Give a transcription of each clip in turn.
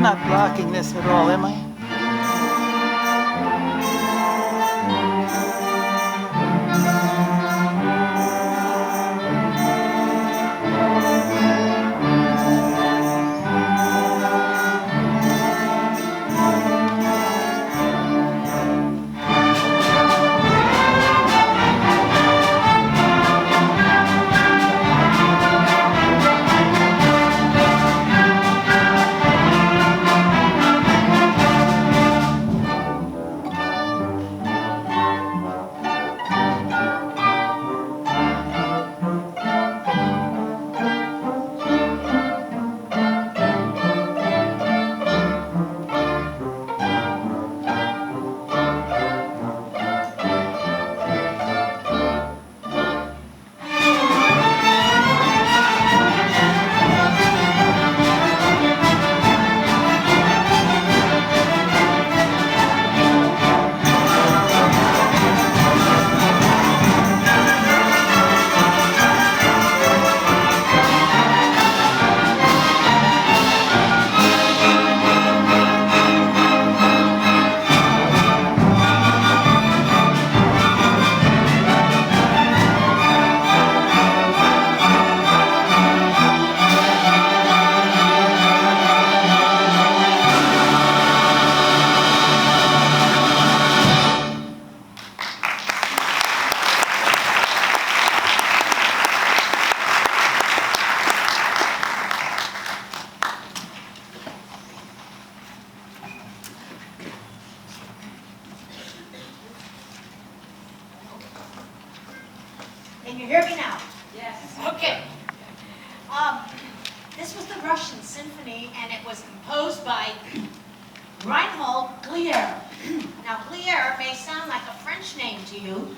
I'm not blocking this at all, am I? Can you hear me now? Yes. Okay. This was the Russian Symphony, and it was composed by Reinhold Glier. Now, Glier may sound like a French name to you,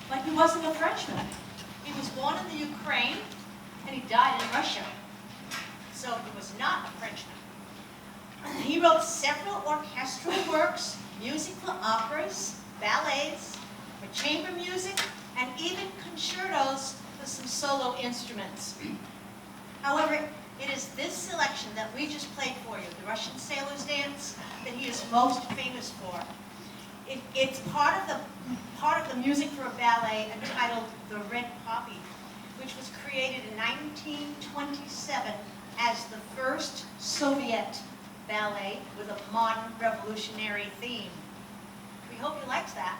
but he wasn't a Frenchman. He was born in the Ukraine, and he died in Russia. So he was not a Frenchman. He wrote several orchestral works, music for operas, ballets, for chamber music, and even concertos with some solo instruments. However, it is this selection that we just played for you, the Russian Sailor's Dance, that he is most famous for. It's part of the music for a ballet entitled The Red Poppy, which was created in 1927 as the first Soviet ballet with a modern revolutionary theme. We hope you liked that.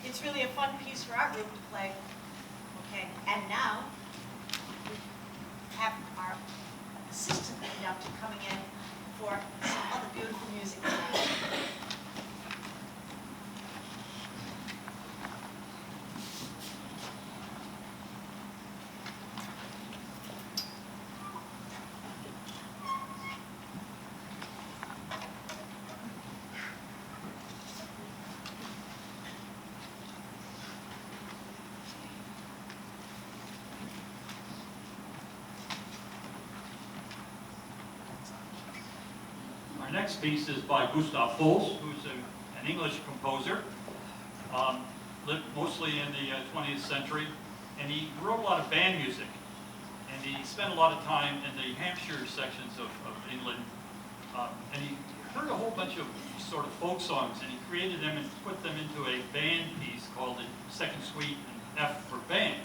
It's really a fun piece for our group to play. Okay, and now we have our assistant conductor coming in for some other beautiful music. Our next piece is by Gustav Holst, who's an English composer, lived mostly in the 20th century, and he wrote a lot of band music, and he spent a lot of time in the Hampshire sections of England, and he heard a whole bunch of sort of folk songs, and he created them and put them into a band piece called the Second Suite in F for Band.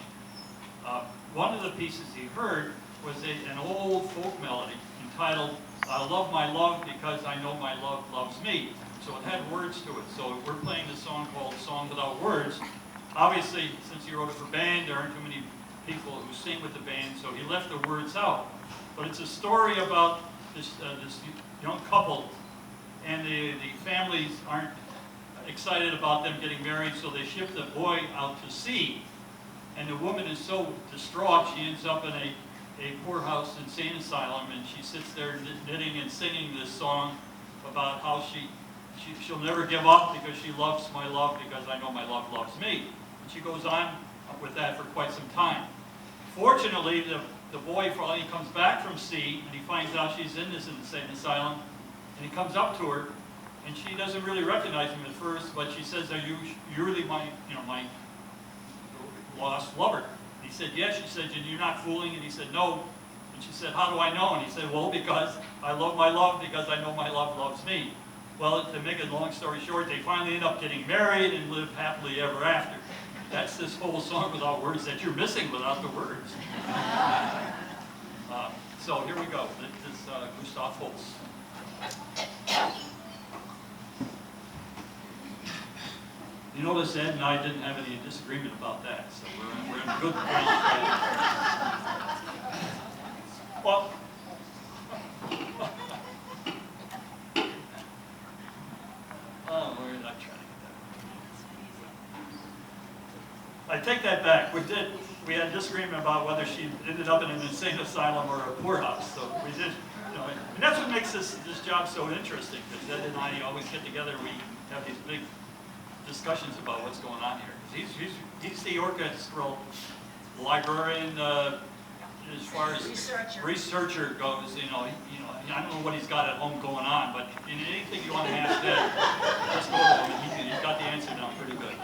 One of the pieces he heard was an old folk melody entitled I Love My Love Because I Know My Love Loves Me. So it had words to it. So we're playing this song called Song Without Words. Obviously, since he wrote it for band, there aren't too many people who sing with the band, so he left the words out. But it's a story about this young couple, and the families aren't excited about them getting married, so they ship the boy out to sea. And the woman is so distraught, she ends up in a poorhouse insane asylum, and she sits there knitting and singing this song about how she'll never give up because she loves my love because I know my love loves me. And she goes on with that for quite some time. Fortunately, the boy finally comes back from sea, and he finds out she's in this insane asylum, and he comes up to her, and she doesn't really recognize him at first, but she says, "Are you really my lost lover?" He said, "Yes." She said, "And you're not fooling?" And he said, "No." And And she said, how do I know? And he said, well, because I love my love, because I know my love loves me. Well, to make a long story short, they finally end up getting married and live happily ever after. That's this whole song without words that you're missing without the words. So here we go. This is Gustav Holst. You notice Ed and I didn't have any disagreement about that, so we're in good ground. Well, oh, where did I try to get that? I take that back. We had a disagreement about whether she ended up in an insane asylum or a poorhouse. So we did, you know, and that's what makes this job so interesting. Because Ed and I always get together. We have these big discussions about what's going on here. He's the orchestral librarian as far as researcher goes. You know, I don't know what he's got at home going on, but in anything you want to ask Ed, just go to him, and he's got the answer down pretty good.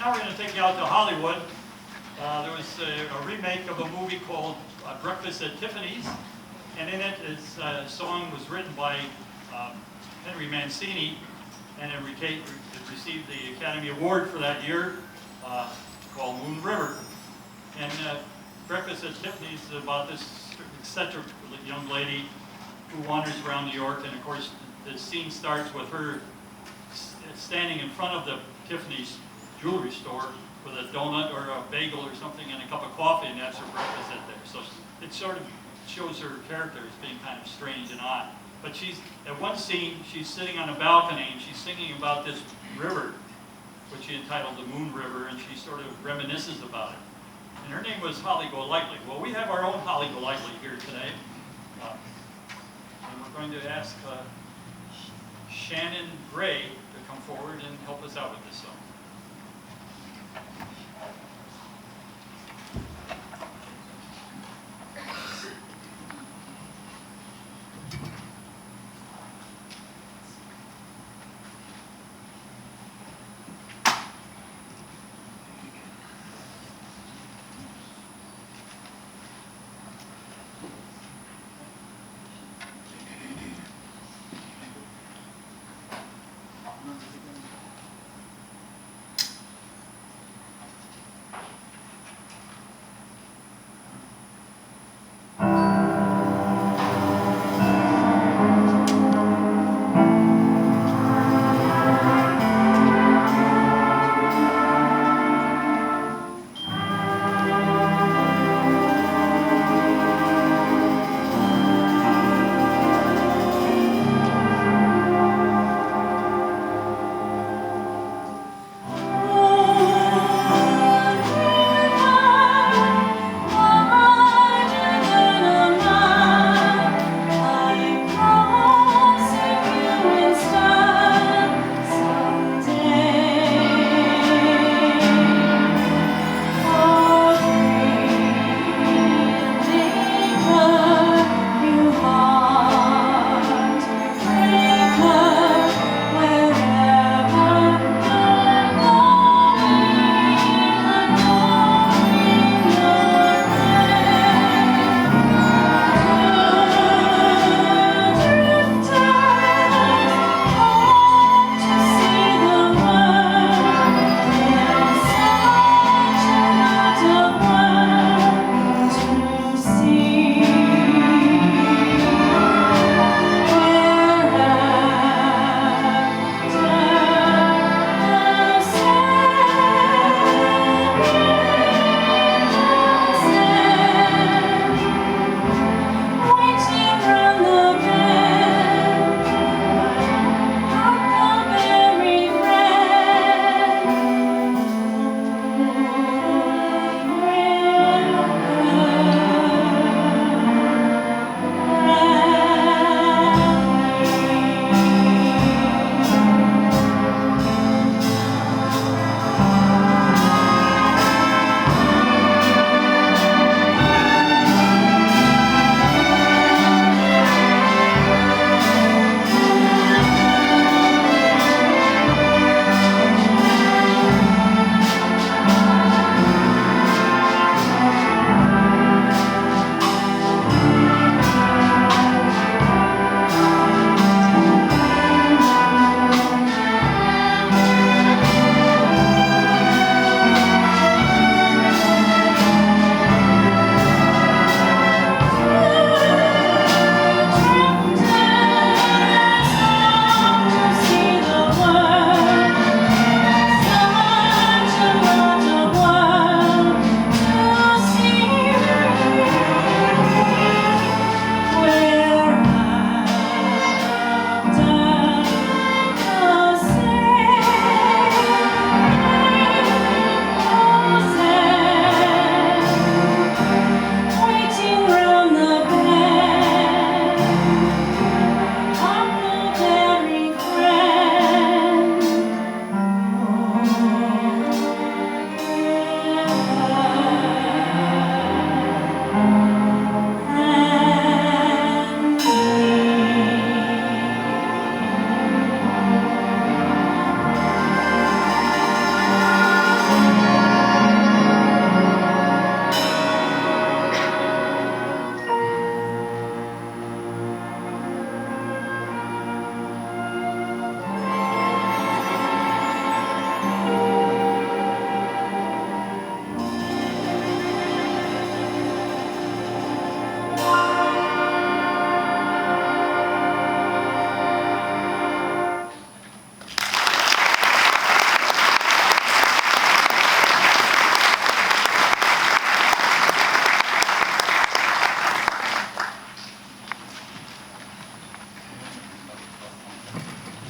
Now we're going to take you out to Hollywood. There was a remake of a movie called Breakfast at Tiffany's, and in it, this song was written by Henry Mancini, and it received the Academy Award for that year, called Moon River. And Breakfast at Tiffany's is about this eccentric young lady who wanders around New York, and of course the scene starts with her standing in front of the Tiffany's jewelry store with a donut or a bagel or something and a cup of coffee, and that's her breakfast at there. So it sort of shows her character as being kind of strange and odd. But she's, at one scene, she's sitting on a balcony and she's singing about this river, which she entitled the Moon River, and she sort of reminisces about it. And her name was Holly Golightly. Well, we have our own Holly Golightly here today. And we're going to ask Shannon Gray to come forward and help us out with this song.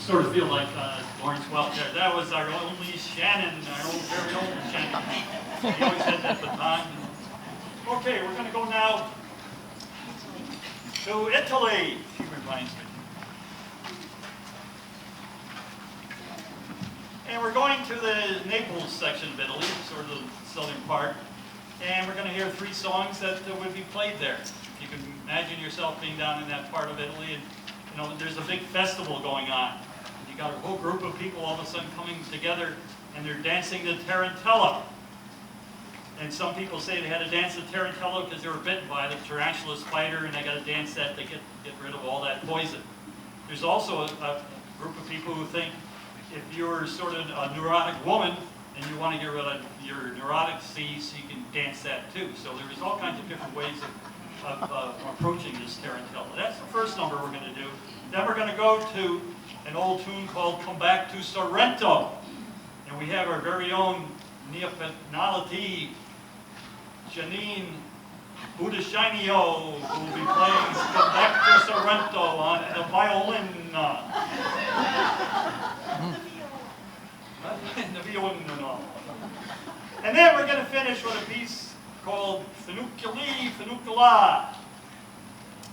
sort of feel like Lawrence Welk there. That was our only Shannon, our own very own Shannon. He always had that baton. Okay, we're going to go now to Italy. She reminds me. And we're going to the Naples section of Italy, sort of the southern part. And we're going to hear 3 songs that would be played there. You can imagine yourself being down in that part of Italy, and you know there's a big festival going on. You got a whole group of people all of a sudden coming together, and they're dancing the tarantella. And some people say they had to dance the tarantella because they were bitten by the tarantula spider, and they got to dance that to get rid of all that poison. There's also a group of people who think if you're sort of a neurotic woman and you want to get rid of your neurotic disease, you can dance that too. So there's all kinds of different ways of approaching this tarantella. That's the first number we're going to do. Then we're going to go to an old tune called Come Back to Sorrento. And we have our very own Neapolitan Janine Budascinio, who will be playing Come Back to Sorrento on the violin. The violin. And then we're going to finish with a piece called Funiculi Funicula.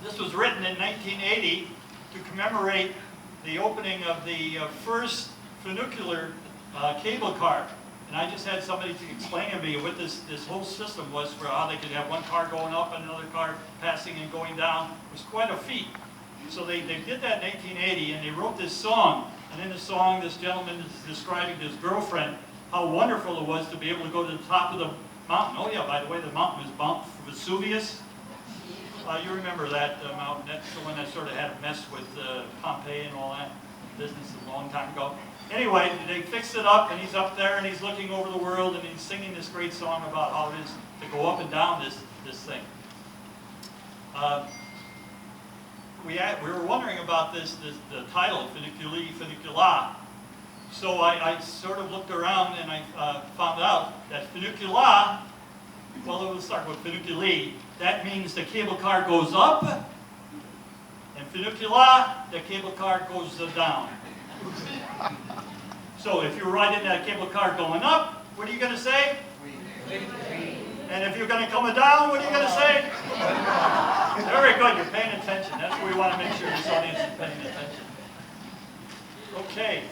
This was written in 1980 to commemorate the opening of the first funicular cable car. And I just had somebody to explain to me what this whole system was for how they could have one car going up and another car passing and going down. It was quite a feat. So they did that in 1980, and they wrote this song. And in the song, this gentleman is describing to his girlfriend how wonderful it was to be able to go to the top of the mountain. Oh yeah, by the way, the mountain was Mount Vesuvius. You remember that mountain. That's the one that sort of had a mess with Pompeii and all that business a long time ago. Anyway, they fixed it up, and he's up there, and he's looking over the world, and he's singing this great song about how it is to go up and down this thing. We were wondering about the title, Funiculi Funicula. So I sort of looked around, and I found out that Funicula, well, it will start with Funiculi. That means the cable car goes up, and Funicula, the cable car goes down. So if you're riding that cable car going up, what are you going to say? And if you're going to come down, what are you going to say? Very good, you're paying attention. That's what we want to make sure this audience is paying attention. Okay,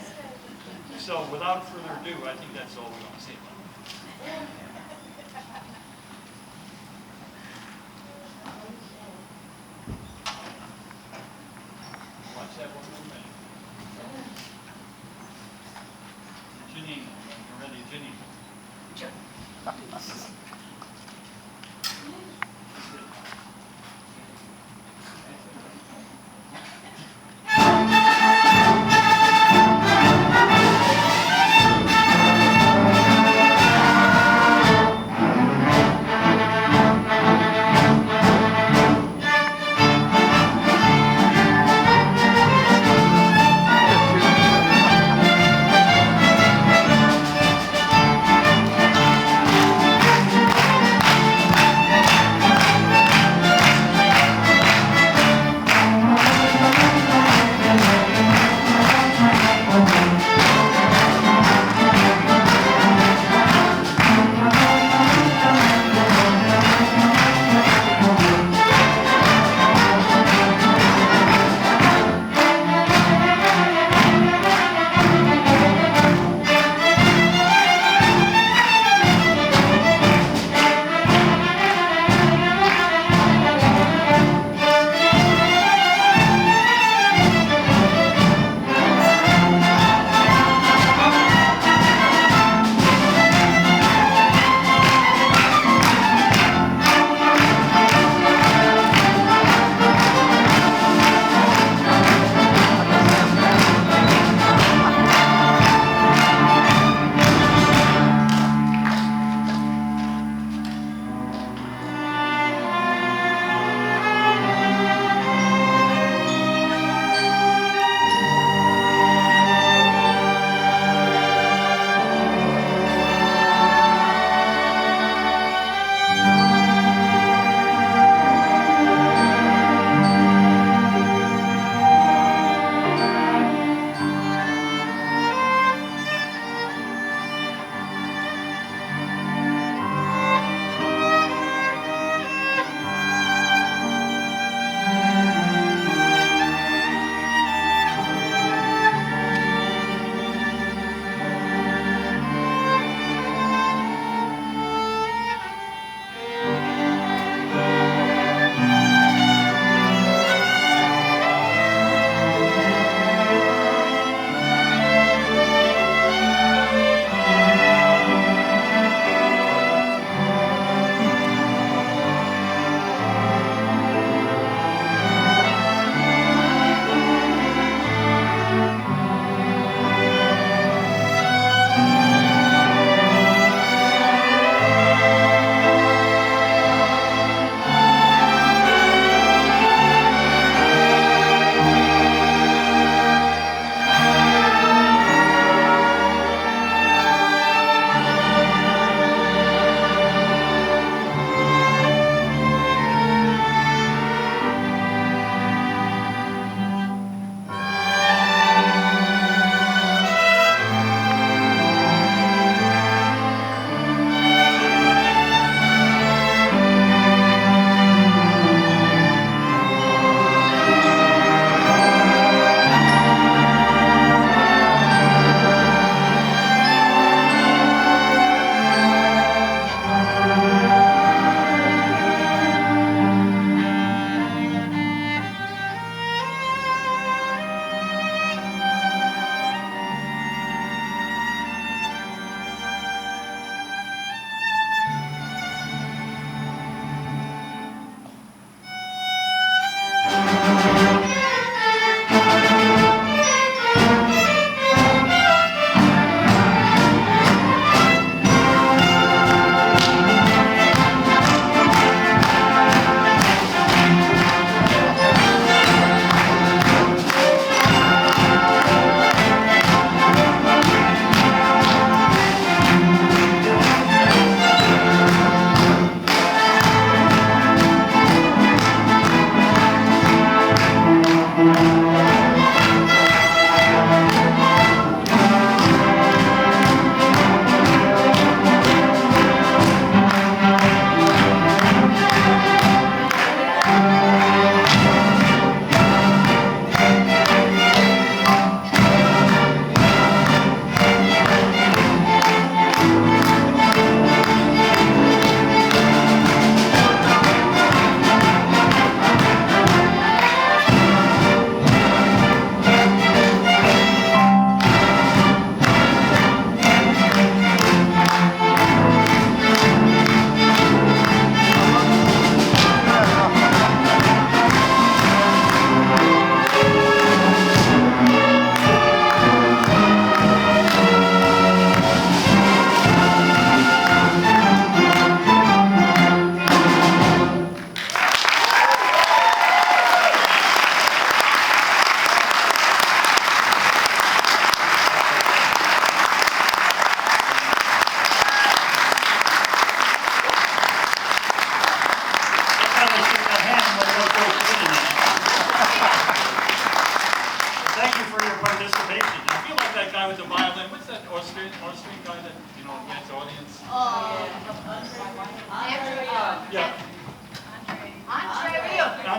so without further ado, I think that's all we're going to say about it. Watch that one more minute. Janine, you're ready, Janine.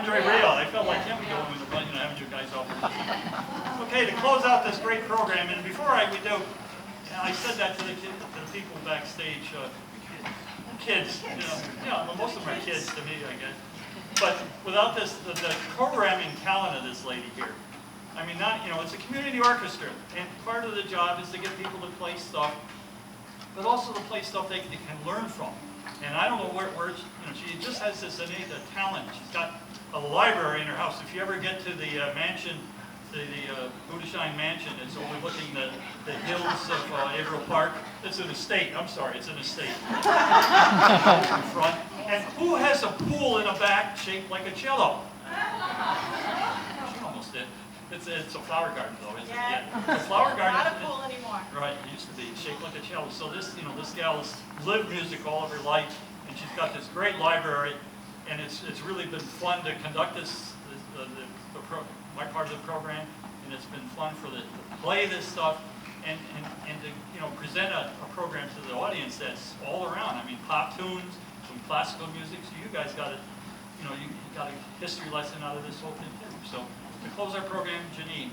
Andre Rio, I felt like him going with the run, having you guys over. Okay, to close out this great program, and before we do, I said that to the people backstage. Kids, most of them are kids to me, I guess. But without this, the programming talent of this lady here, I mean, it's a community orchestra, and part of the job is to get people to play stuff, but also to play stuff they can learn from. And I don't know where she just has this innate talent. She's got a library in her house. If you ever get to the mansion, the Budeshine Mansion, it's overlooking the hills of Averill Park. It's an estate. I'm sorry, it's an estate. In front. And who has a pool in the back shaped like a cello? She almost did. It's a flower garden, though, isn't it? Yeah. The flower garden. Not a pool anymore. Right, it used to be shaped like a cello. So this gal has lived music all of her life, and she's got this great library, and it's really been fun to conduct my part of the program, and it's been fun to play this stuff and to present a program to the audience that's all around. I mean, pop tunes, some classical music. So you guys got you got a history lesson out of this whole thing too. So to close our program, Janine.